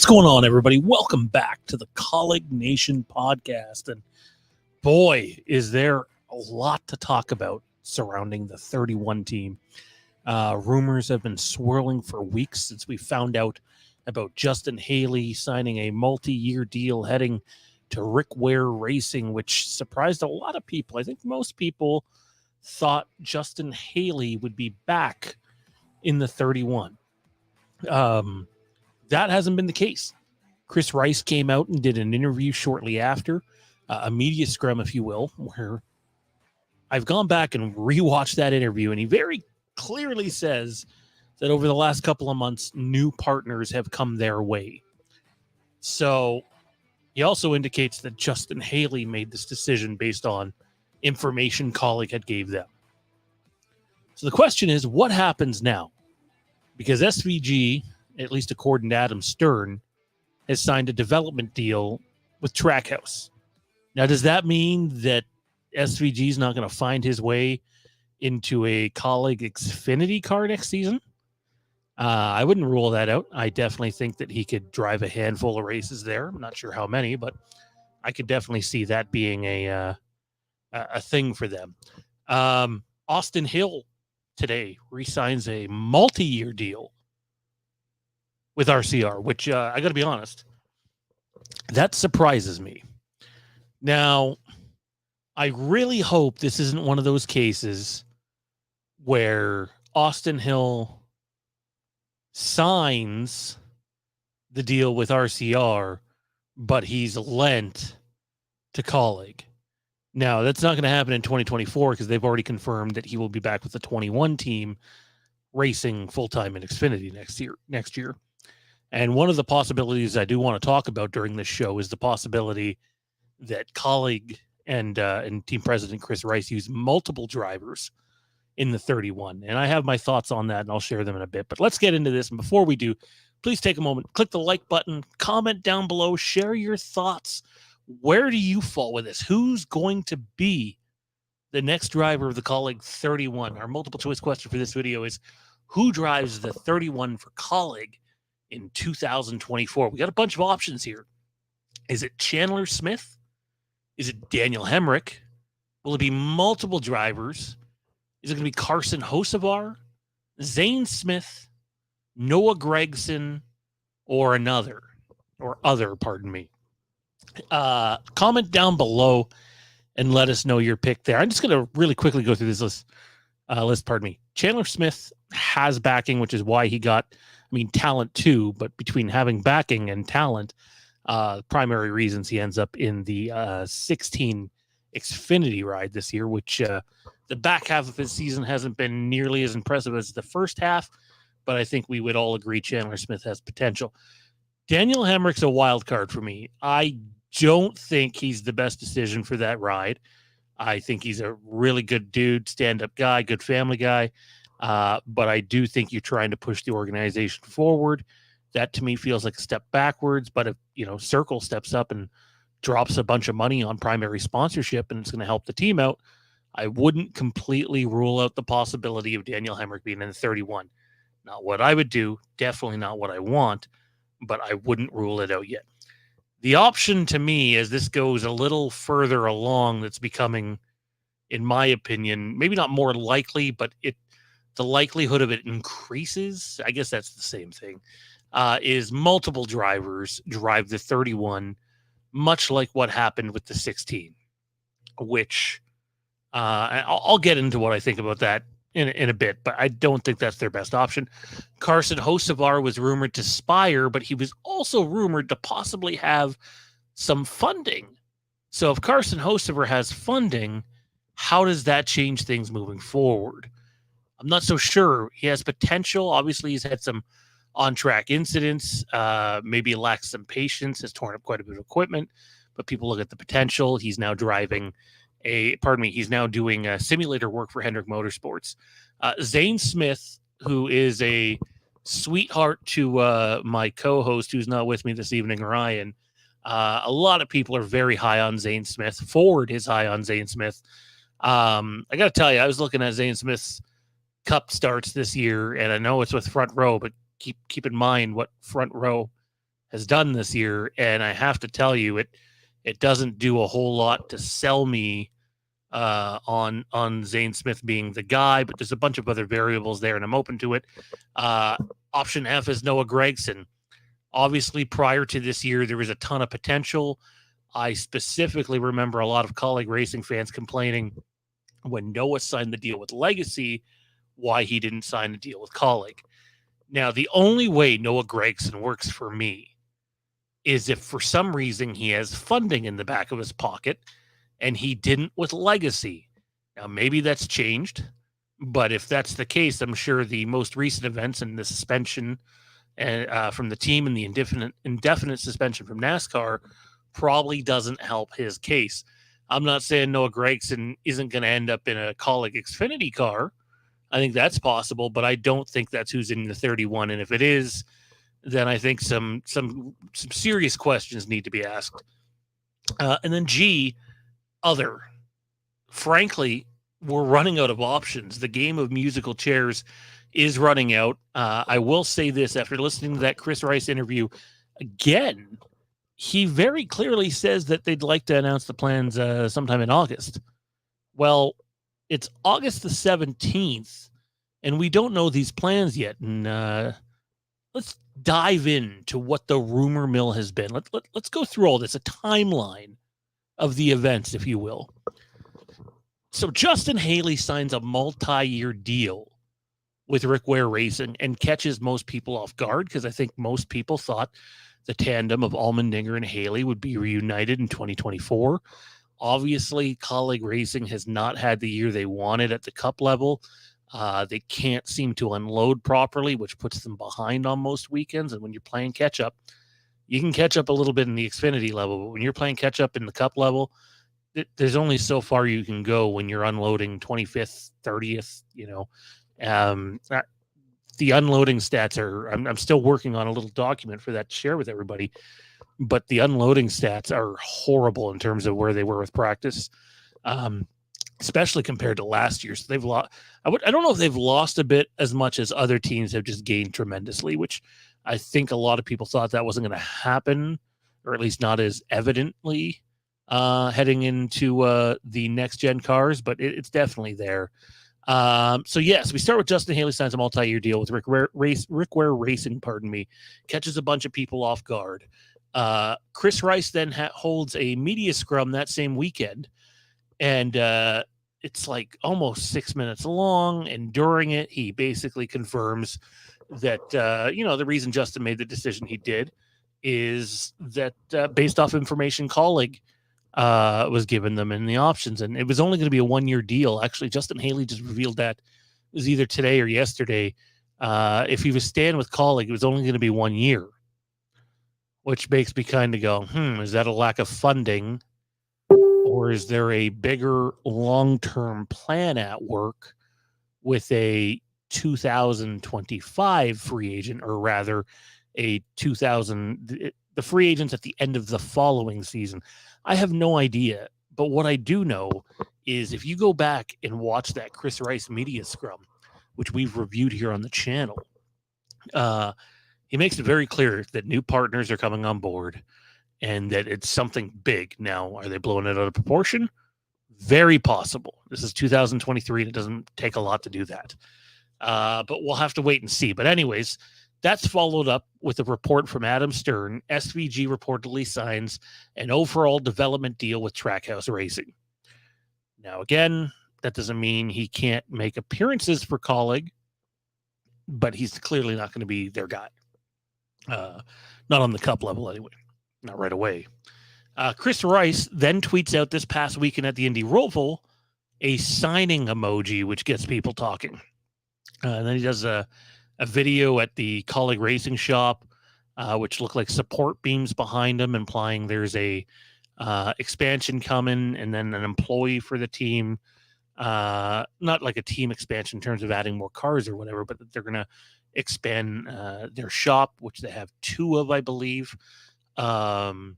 going on, everybody? Welcome back to the Kaulig Nation Podcast. And boy, is there a lot to talk about surrounding the 31 team. Rumors have been swirling for weeks since we found out about Justin Haley signing a multi-year deal heading to Kaulig Racing, which surprised a lot of people. I think most people thought Justin Haley would be back in the 31. That hasn't been the case. Chris Rice came out and did an interview shortly after, a media scrum, if you will, where I've gone back and rewatched that interview, and he very clearly says that over the last couple of months, new partners have come their way. So he also indicates that Justin Haley made this decision based on information Kaulig had gave them. So the question is, what happens now? Because SVG, at least according to Adam Stern, has signed a development deal with Trackhouse. Now, does that mean that SVG is not going to find his way into a Kaulig Xfinity car next season? I wouldn't rule that out. I definitely think that he could drive a handful of races there. I'm not sure how many, but I could definitely see that being a thing for them. Austin Hill today re-signs a multi-year deal with RCR, which I got to be honest, that surprises me. Now, I really hope this isn't one of those cases where Austin Hill signs the deal with RCR, but he's lent to Kaulig. Now, that's not going to happen in 2024 because they've already confirmed that he will be back with the 21 team racing full-time in Xfinity next year. And one of the possibilities I do want to talk about during this show is the possibility that Kaulig and team president Chris Rice use multiple drivers in the 31. And I have my thoughts on that, and I'll share them in a bit. But let's get into this. And before we do, please take a moment, click the like button, comment down below, share your thoughts. Where do you fall with this? Who's going to be the next driver of the Kaulig 31? Our multiple choice question for this video is, who drives the 31 for Kaulig in 2024? We got a bunch of options here. Is it Chandler Smith? Is it Daniel Hemrick? Will it be multiple drivers? Is it going to be Carson Hocevar, Zane Smith, Noah Gregson, or other, pardon me? Comment down below and let us know your pick there. I'm just going to really quickly go through this list. Chandler Smith has backing, which is why he got, talent too, but between having backing and talent, primary reasons he ends up in the 16 Xfinity ride this year, which the back half of his season hasn't been nearly as impressive as the first half, but I think we would all agree Chandler Smith has potential. Daniel Hemrick's a wild card for me. I don't think he's the best decision for that ride. I think he's a really good dude, stand-up guy, good family guy. But I do think you're trying to push the organization forward. That to me feels like a step backwards. But if Circle steps up and drops a bunch of money on primary sponsorship and it's going to help the team out, I wouldn't completely rule out the possibility of Daniel Hemrick being in the 31. Not what I would do, definitely not what I want, but I wouldn't rule it out yet. The option to me, as this goes a little further along, that's becoming, in my opinion, maybe not more likely, but the likelihood of it increases, I guess that's the same thing, is multiple drivers drive the 31, much like what happened with the 16, which I'll get into what I think about that in a bit, but I don't think that's their best option. Carson Hocevar was rumored to Spire, but he was also rumored to possibly have some funding. So if Carson Hocevar has funding, how does that change things moving forward? I'm not so sure. He has potential. Obviously, he's had some on-track incidents. Maybe lacks some patience, has torn up quite a bit of equipment, but people look at the potential. He's now he's now doing simulator work for Hendrick Motorsports. Zane Smith, who is a sweetheart to my co-host who's not with me this evening, Ryan. A lot of people are very high on Zane Smith. Ford is high on Zane Smith. I got to tell you, I was looking at Zane Smith's Cup starts this year, and I know it's with Front Row, but keep in mind what Front Row has done this year, and I have to tell you, it doesn't do a whole lot to sell me on Zane Smith being the guy, but there's a bunch of other variables there, and I'm open to it. Option F is Noah Gragson. Obviously, prior to this year, there was a ton of potential. I specifically remember a lot of Kaulig Racing fans complaining when Noah signed the deal with Legacy, why he didn't sign the deal with Kaulig. Now, the only way Noah Gragson works for me is if for some reason he has funding in the back of his pocket and he didn't with Legacy. Now, maybe that's changed, but if that's the case, I'm sure the most recent events and the suspension from the team and the indefinite suspension from NASCAR probably doesn't help his case. I'm not saying Noah Gragson isn't going to end up in a Kaulig Xfinity car. I think that's possible, but I don't think that's who's in the 31. And if it is, then I think some serious questions need to be asked. And then G, other. Frankly, we're running out of options. The game of musical chairs is running out. I will say this, after listening to that Chris Rice interview again, he very clearly says that they'd like to announce the plans sometime in August. Well, it's August the 17th, and we don't know these plans yet. And let's dive into what the rumor mill has been. Let's go through all this, a timeline of the events, if you will. So Justin Haley signs a multi-year deal with Rick Ware Racing and catches most people off guard, because I think most people thought the tandem of Allmendinger and Haley would be reunited in 2024. Obviously, Kaulig Racing has not had the year they wanted at the Cup level. They can't seem to unload properly, which puts them behind on most weekends. And when you're playing catch-up, you can catch up a little bit in the Xfinity level, but when you're playing catch-up in the Cup level, there's only so far you can go when you're unloading 25th, 30th, the unloading stats are, I'm still working on a little document for that to share with everybody, but the unloading stats are horrible in terms of where they were with practice, especially compared to last year. So they've lost, I don't know if they've lost a bit as much as other teams have just gained tremendously, which I think a lot of people thought that wasn't going to happen, or at least not as evidently heading into the next gen cars, but it's definitely there. So yes, we start with Justin Haley signs a multi-year deal with Rick Ware Racing, catches a bunch of people off guard. Chris Rice then holds a media scrum that same weekend, and it's like almost 6 minutes long, and during it, he basically confirms that, the reason Justin made the decision he did is that based off information Kaulig was given them in the options, and it was only going to be a 1-year deal. Actually, Justin Haley just revealed that it was either today or yesterday. If he was staying with Kaulig, it was only going to be 1 year, which makes me kind of go, is that a lack of funding, or is there a bigger long-term plan at work with a 2025 free agent, or rather the free agents at the end of the following season? I have no idea, but what I do know is if you go back and watch that Chris Rice media scrum, which we've reviewed here on the channel, he makes it very clear that new partners are coming on board and that it's something big. Now, are they blowing it out of proportion? Very possible. This is 2023, and it doesn't take a lot to do that. But we'll have to wait and see. But anyways, that's followed up with a report from Adam Stern. SVG reportedly signs an overall development deal with Trackhouse Racing. Now, again, that doesn't mean he can't make appearances for Kaulig, but he's clearly not going to be their guy. Not on the Cup level anyway. Not right away. Chris Rice then tweets out this past weekend at the Indy Roval a signing emoji, which gets people talking. And then he does a video at the Kaulig Racing shop, which look like support beams behind him, implying there's a expansion coming, and then an employee for the team. Not like a team expansion in terms of adding more cars or whatever, but they're going to expand their shop, which they have 2 of, I believe. And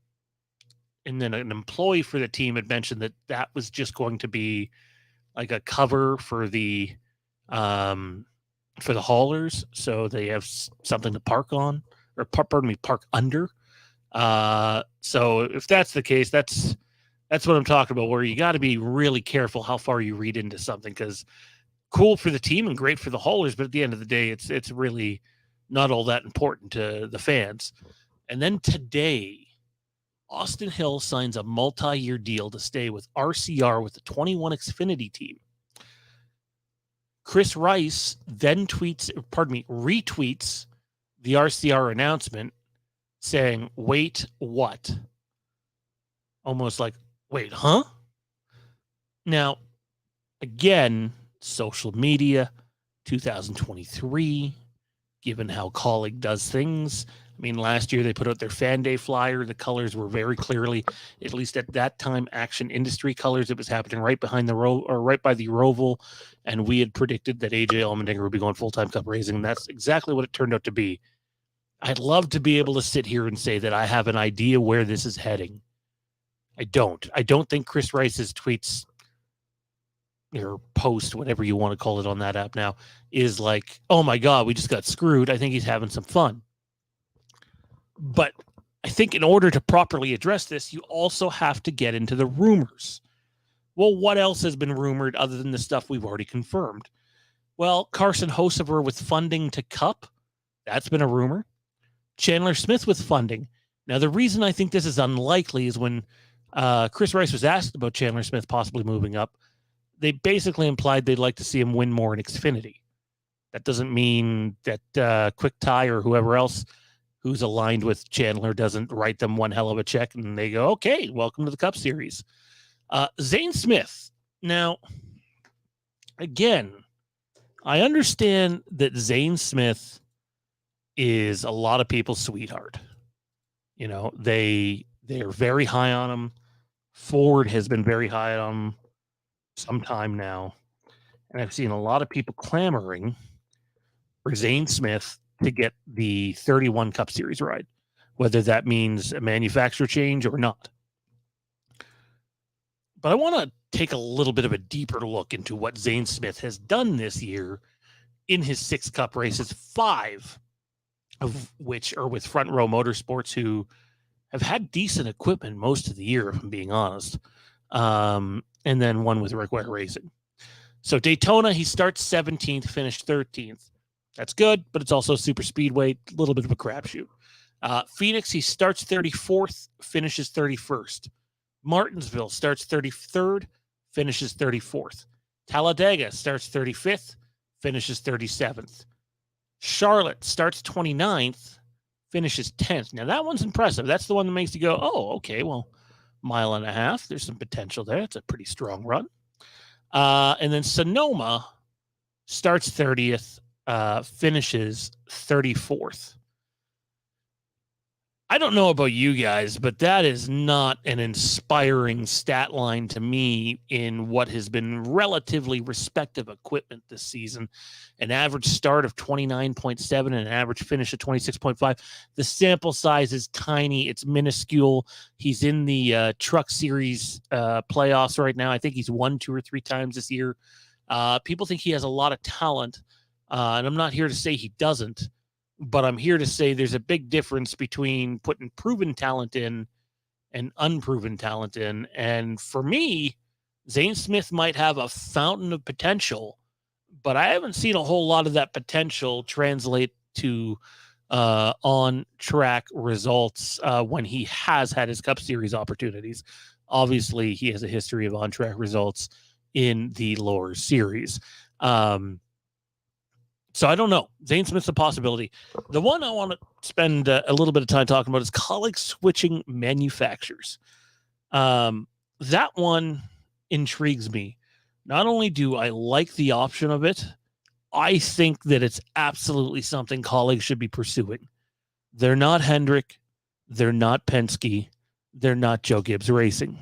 then an employee for the team had mentioned that was just going to be like a cover for the haulers, so they have something to park on, or park under. So if that's the case, that's what I'm talking about, where you got to be really careful how far you read into something, because cool for the team and great for the haulers, but at the end of the day, it's really not all that important to the fans. And then today, Austin Hill signs a multi-year deal to stay with RCR with the 21 Xfinity team. Chris Rice then retweets the RCR announcement saying, "Wait, what?" Almost like, wait, huh? Now, again, social media, 2023, given how Kaulig does things. I mean, last year they put out their Fan Day flyer. The colors were very clearly, at least at that time, Action Industry colors. It was happening right behind right by the Roval, and we had predicted that AJ Allmendinger would be going full-time Cup racing, and that's exactly what it turned out to be. I'd love to be able to sit here and say that I have an idea where this is heading. I don't. I don't think Chris Rice's tweets or post, whatever you want to call it on that app now, is like, oh my God, we just got screwed. I think he's having some fun. But I think in order to properly address this, you also have to get into the rumors. Well, what else has been rumored other than the stuff we've already confirmed? Well, Carson Hocevar with funding to Cup. That's been a rumor. Chandler Smith with funding. Now, the reason I think this is unlikely is when Chris Rice was asked about Chandler Smith possibly moving up, they basically implied they'd like to see him win more in Xfinity. That doesn't mean that Quick Tie or whoever else who's aligned with Chandler doesn't write them one hell of a check and they go, okay, welcome to the Cup Series. Zane Smith. Now, again, I understand that Zane Smith is a lot of people's sweetheart. You know, they're very high on him. Ford has been very high on him some time now. And I've seen a lot of people clamoring for Zane Smith to get the 31 Cup Series ride, whether that means a manufacturer change or not. But I want to take a little bit of a deeper look into what Zane Smith has done this year in his 6 Cup races, 5 of which are with Front Row Motorsports, who have had decent equipment most of the year, if I'm being honest. And then one with Rick Ware Racing. So Daytona, he starts 17th, finished 13th. That's good, but it's also super speedway, a little bit of a crapshoot. Phoenix, he starts 34th, finishes 31st. Martinsville starts 33rd, finishes 34th. Talladega starts 35th, finishes 37th. Charlotte starts 29th, finishes 10th. Now, that one's impressive. That's the one that makes you go, oh, okay, well, mile and a half. There's some potential there. It's a pretty strong run. And then Sonoma starts 30th, finishes 34th. I don't know about you guys, but that is not an inspiring stat line to me in what has been relatively respective equipment this season. An average start of 29.7 and an average finish of 26.5. The sample size is tiny. It's minuscule. He's in the Truck Series playoffs right now. I think he's won 2 or 3 times this year. People think he has a lot of talent, and I'm not here to say he doesn't. But I'm here to say there's a big difference between putting proven talent in and unproven talent in. And for me, Zane Smith might have a fountain of potential, but I haven't seen a whole lot of that potential translate to on-track results when he has had his Cup Series opportunities. Obviously, he has a history of on-track results in the lower series. So I don't know. Zane Smith's a possibility. The one I want to spend a little bit of time talking about is Kaulig switching manufacturers. That one intrigues me. Not only do I like the option of it, I think that it's absolutely something Kaulig should be pursuing. They're not Hendrick. They're not Penske. They're not Joe Gibbs Racing.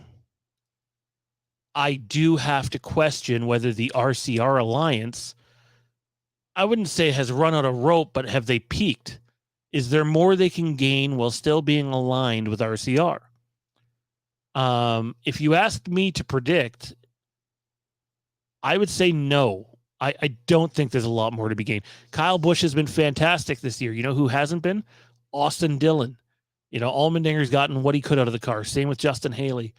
I do have to question whether the RCR Alliance, I wouldn't say has run out of rope, but have they peaked? Is there more they can gain while still being aligned with RCR? If you asked me to predict, I would say no. I don't think there's a lot more to be gained. Kyle Busch has been fantastic this year. You know who hasn't been? Austin Dillon. Allmendinger's gotten what he could out of the car. Same with Justin Haley.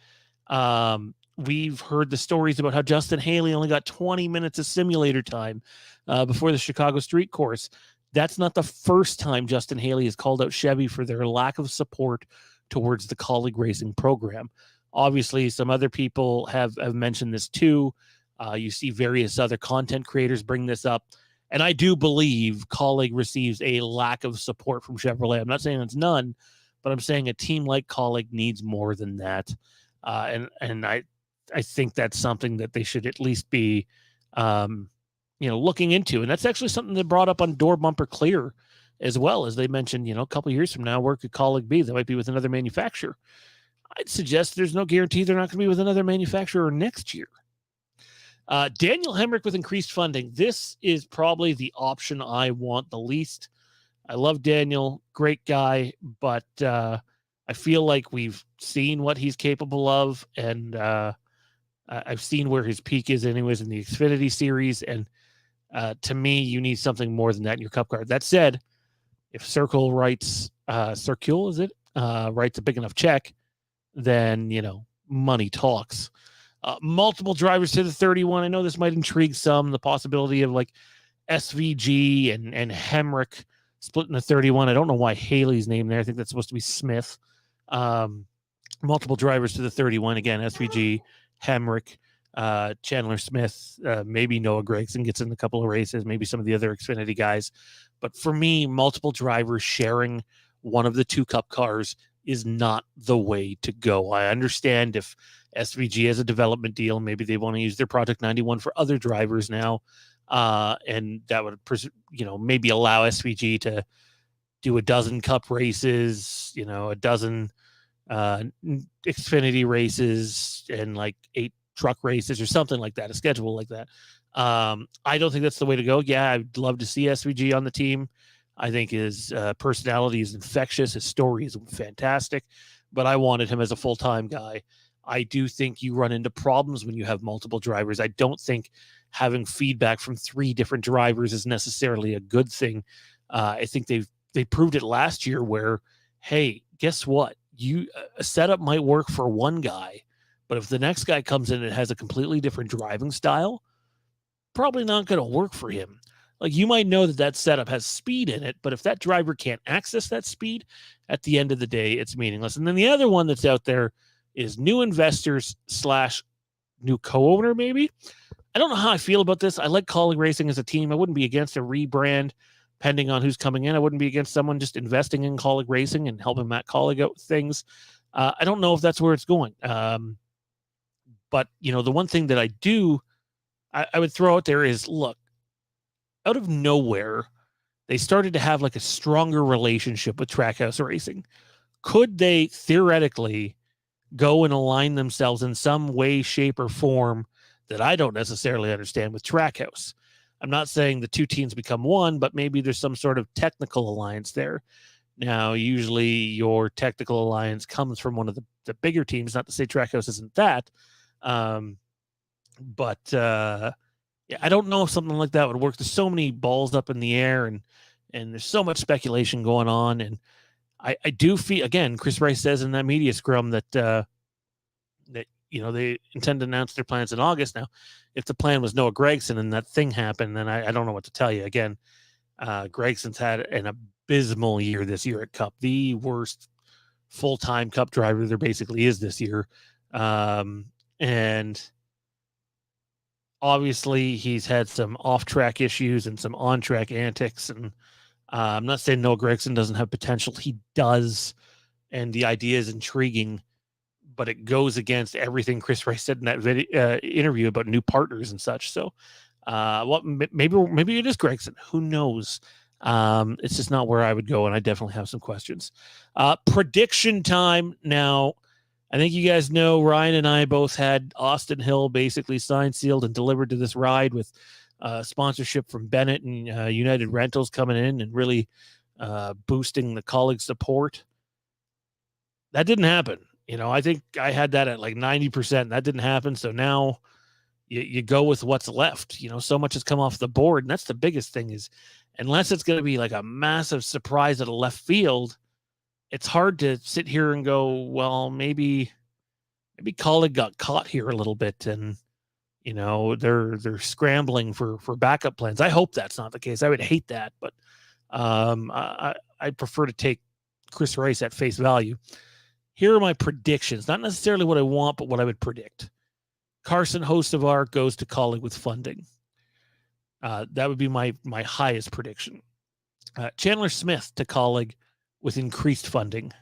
We've heard the stories about how Justin Haley only got 20 minutes of simulator time before the Chicago Street Course. That's not the first time Justin Haley has called out Chevy for their lack of support towards the Kaulig Racing program. Obviously, some other people have mentioned this too. You see various other content creators bring this up. And I do believe Kaulig receives a lack of support from Chevrolet. I'm not saying it's none, but I'm saying a team like Kaulig needs more than that. And I think that's something that they should at least be, looking into. And that's actually something they brought up on Door Bumper Clear as well, as they mentioned, a couple of years from now, where could Kaulig be? That might be with another manufacturer. I'd suggest there's no guarantee they're not going to be with another manufacturer next year. Daniel Hemrick with increased funding. This is probably the option I want the least. I love Daniel, great guy, but I feel like we've seen what he's capable of, and I've seen where his peak is anyways in the Xfinity series, and to me, you need something more than that in your Cup car. That said, if Circle writes, Circule, is it? Writes a big enough check, then, money talks. Multiple drivers to the 31. I know this might intrigue some, the possibility of like SVG and Hemrick splitting the 31. I don't know why Haley's name there. I think that's supposed to be Smith. Multiple drivers to the 31. Again, SVG, Hemrick, Chandler Smith, maybe Noah Gragson gets in a couple of races, maybe some of the other Xfinity guys. But for me, multiple drivers sharing one of the two Cup cars is not the way to go. I understand if SVG has a development deal, maybe they want to use their Project 91 for other drivers now, and that would, maybe allow SVG to do a dozen Cup races, a dozen Xfinity races, and like 8 truck races or something like that, a schedule like that. I don't think that's the way to go. Yeah, I'd love to see SVG on the team. I think his personality is infectious. His story is fantastic, but I wanted him as a full-time guy. I do think you run into problems when you have multiple drivers. I don't think having feedback from 3 different drivers is necessarily a good thing. I think they proved it last year where, hey, guess what? A setup might work for one guy, but if the next guy comes in and has a completely different driving style, probably not going to work for him. Like, you might know that setup has speed in it, but if that driver can't access that speed, at the end of the day, it's meaningless. And then the other one that's out there is new investors / new co-owner, maybe. I don't know how I feel about this. I like Kaulig Racing as a team. I wouldn't be against a rebrand, depending on who's coming in. I wouldn't be against someone just investing in Kaulig Racing and helping Matt Kaulig out with things. I don't know if that's where it's going. But, the one thing that I would throw out there is, look, out of nowhere, they started to have like a stronger relationship with Trackhouse Racing. Could they theoretically go and align themselves in some way, shape, or form that I don't necessarily understand with Trackhouse? I'm not saying the two teams become one, but maybe there's some sort of technical alliance there. Now, usually your technical alliance comes from one of the bigger teams, not to say Trackhouse isn't that. Yeah, I don't know if something like that would work. There's so many balls up in the air, and there's so much speculation going on. And I do feel, again, Chris Rice says in that media scrum that they intend to announce their plans in August. Now, if the plan was Noah Gragson and that thing happened, then I don't know what to tell you. Again, Gregson's had an abysmal year this year at Cup, the worst full-time Cup driver there basically is this year. And obviously, he's had some off-track issues and some on-track antics. And I'm not saying Noah Gragson doesn't have potential. He does, and the idea is intriguing, but it goes against everything Chris Rice said in that interview about new partners and such. So, maybe it is Gragson. Who knows? It's just not where I would go, and I definitely have some questions. Prediction time now. I think you guys know Ryan and I both had Austin Hill basically signed, sealed, and delivered to this ride with sponsorship from Bennett and United Rentals coming in and really boosting the Kaulig support. That didn't happen. I think I had that at like 90%. That didn't happen. So now you go with what's left. So much has come off the board. And that's the biggest thing is, unless it's going to be like a massive surprise at a left field, it's hard to sit here and go, well, maybe Kaulig got caught here a little bit, and they're scrambling for backup plans. I hope that's not the case. I would hate that, but I prefer to take Chris Rice at face value. Here are my predictions. Not necessarily what I want, but what I would predict. Carson Hocevar goes to Kaulig with funding. That would be my highest prediction. Chandler Smith to Kaulig with increased funding.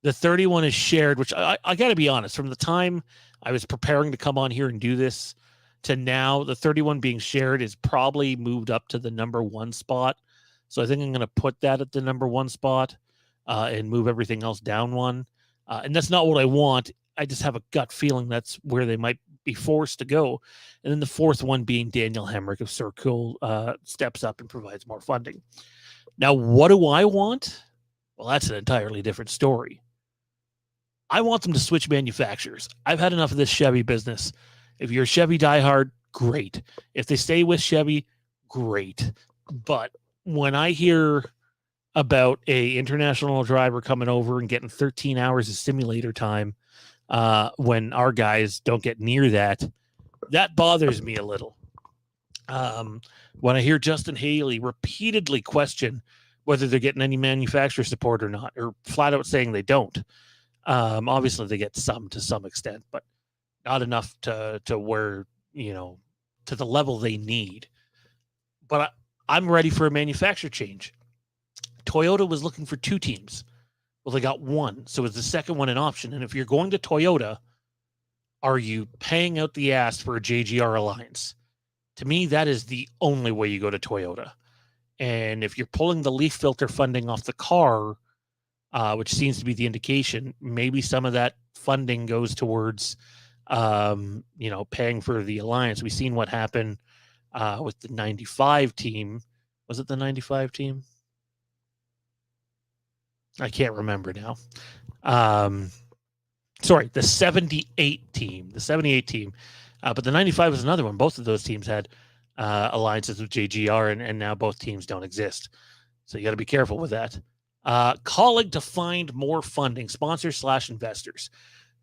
The 31 is shared, which I got to be honest, from the time I was preparing to come on here and do this to now, the 31 being shared is probably moved up to the number 1 spot. So I think I'm going to put that at the number 1 spot and move everything else down 1. And that's not what I want. I just have a gut feeling that's where they might be forced to go. And then the 4th one being Daniel Hemrick if Circle steps up and provides more funding. Now, what do I want? Well, that's an entirely different story. I want them to switch manufacturers. I've had enough of this Chevy business. If you're a Chevy diehard, great. If they stay with Chevy, great. But when I hear about a international driver coming over and getting 13 hours of simulator time when our guys don't get near that bothers me a little. When I hear Justin Haley repeatedly question whether they're getting any manufacturer support or not, or flat out saying they don't. Obviously they get some to some extent, but not enough to where, to the level they need. But I'm ready for a manufacturer change. Toyota was looking for 2 teams. Well, they got 1. So is the second one an option? And if you're going to Toyota, are you paying out the ass for a JGR alliance? To me, that is the only way you go to Toyota. And if you're pulling the leaf filter funding off the car, which seems to be the indication, maybe some of that funding goes towards, paying for the alliance. We've seen what happened with the 95 team. Was it the 95 team? I can't remember now. Sorry, the 78 team. The 78 team. But the 95 was another one. Both of those teams had alliances with JGR, and now both teams don't exist. So you got to be careful with that. Kaulig to find more funding, sponsors / investors.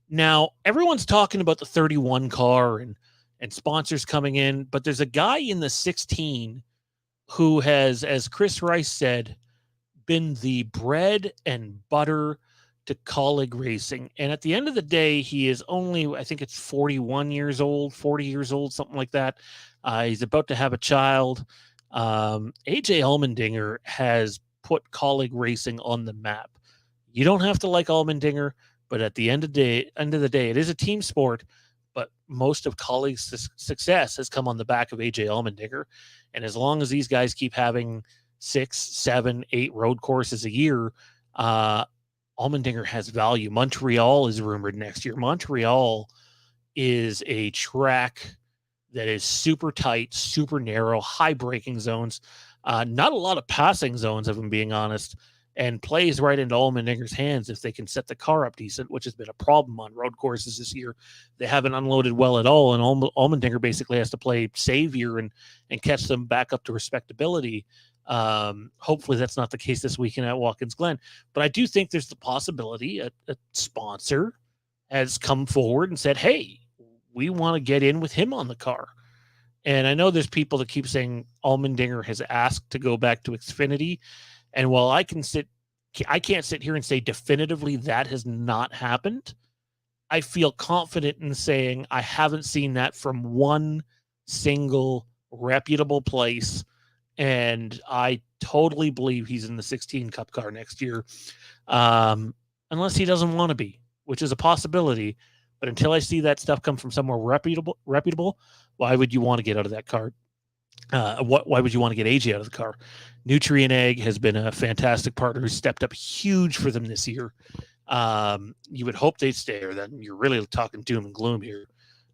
Now, everyone's talking about the 31 car and sponsors coming in, but there's a guy in the 16 who has, as Chris Rice said, been the bread and butter to Kaulig Racing. And at the end of the day, he is only, I think it's 40 years old, something like that. He's about to have a child. AJ Allmendinger has put Kaulig Racing on the map. You don't have to like Allmendinger, but at the end of the day, it is a team sport. But most of Kaulig's success has come on the back of AJ Allmendinger. And as long as these guys keep having 6, 7, 8 road courses a year, Allmendinger has value. Montreal is rumored next year. Montreal is a track that is super tight, super narrow, high braking zones, not a lot of passing zones, if I'm being honest, and plays right into Allmendinger's hands if they can set the car up decent, which has been a problem on road courses this year. They haven't unloaded well at all, and Allmendinger basically has to play savior and catch them back up to respectability. Hopefully that's not the case this weekend at Watkins Glen, but I do think there's the possibility a sponsor has come forward and said, hey, we want to get in with him on the car. And I know there's people that keep saying Allmendinger has asked to go back to Xfinity. And while I can't sit here and say definitively that has not happened, I feel confident in saying I haven't seen that from one single reputable place. And I totally believe he's in the 16 Cup car next year, unless he doesn't want to be, which is a possibility. But until I see that stuff come from somewhere reputable, why would you want to get out of that car? Why would you want to get AJ out of the car? Nutrient Egg has been a fantastic partner who stepped up huge for them this year. You would hope they'd stay, or then you're really talking doom and gloom here.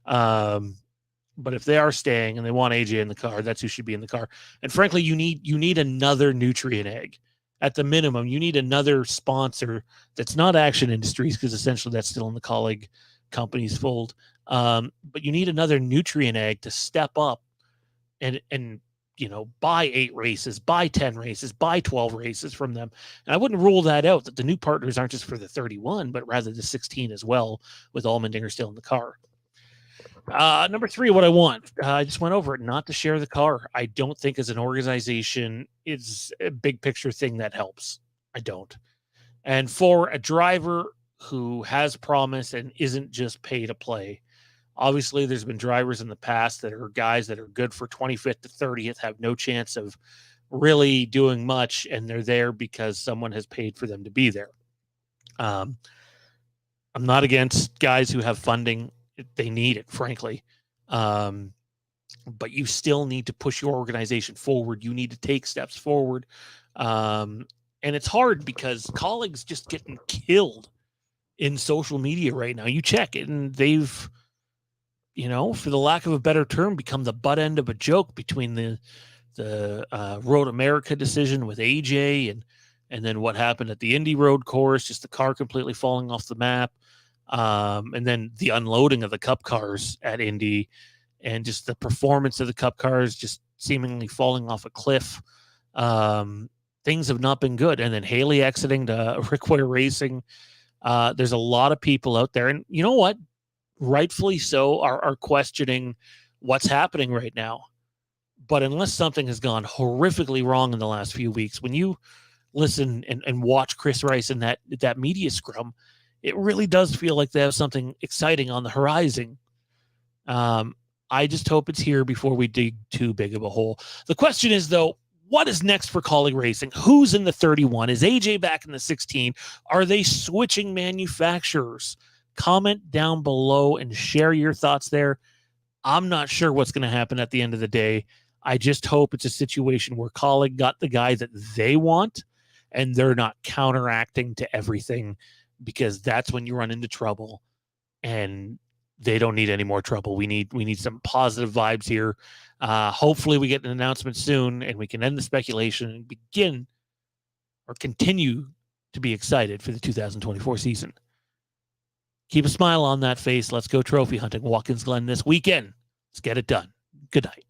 But if they are staying and they want AJ in the car, that's who should be in the car. And frankly, you need another Nutrient Egg. At the minimum, you need another sponsor that's not Action Industries, because essentially that's still in the Kaulig company's fold. But you need another Nutrient Egg to step up and buy 8 races, buy 10 races, buy 12 races from them. And I wouldn't rule that out, that the new partners aren't just for the 31, but rather the 16 as well, with Allmendinger still in the car. Number 3, what I want. I just went over it, not to share the car. I don't think as an organization it's a big picture thing that helps. I don't. And for a driver who has promise and isn't just pay to play, obviously there's been drivers in the past that are guys that are good for 25th to 30th, have no chance of really doing much, and they're there because someone has paid for them to be there. I'm not against guys who have funding. They need it, frankly. But you still need to push your organization forward. You need to take steps forward. And it's hard because Kaulig's just getting killed in social media right now. You check it, and they've, for the lack of a better term, become the butt end of a joke between the Road America decision with AJ and then what happened at the Indy Road course, just the car completely falling off the map. And then the unloading of the Cup cars at Indy, and just the performance of the Cup cars just seemingly falling off a cliff. Things have not been good. And then Haley exiting to Kaulig Racing. There's a lot of people out there, and you know what? Rightfully so, are questioning what's happening right now. But unless something has gone horrifically wrong in the last few weeks, when you listen and watch Chris Rice in that media scrum, it really does feel like they have something exciting on the horizon. I just hope it's here before we dig too big of a hole. The question is, though, what is next for Kaulig Racing? Who's in the 31? Is AJ back in the 16? Are they switching manufacturers? Comment down below and share your thoughts there. I'm not sure what's going to happen at the end of the day. I just hope it's a situation where Kaulig got the guy that they want, and they're not counteracting to everything, because that's when you run into trouble, and they don't need any more trouble. We need some positive vibes here. Hopefully we get an announcement soon and we can end the speculation and begin or continue to be excited for the 2024 season. Keep a smile on that face. Let's go trophy hunting Watkins Glen this weekend. Let's get it done. Good night.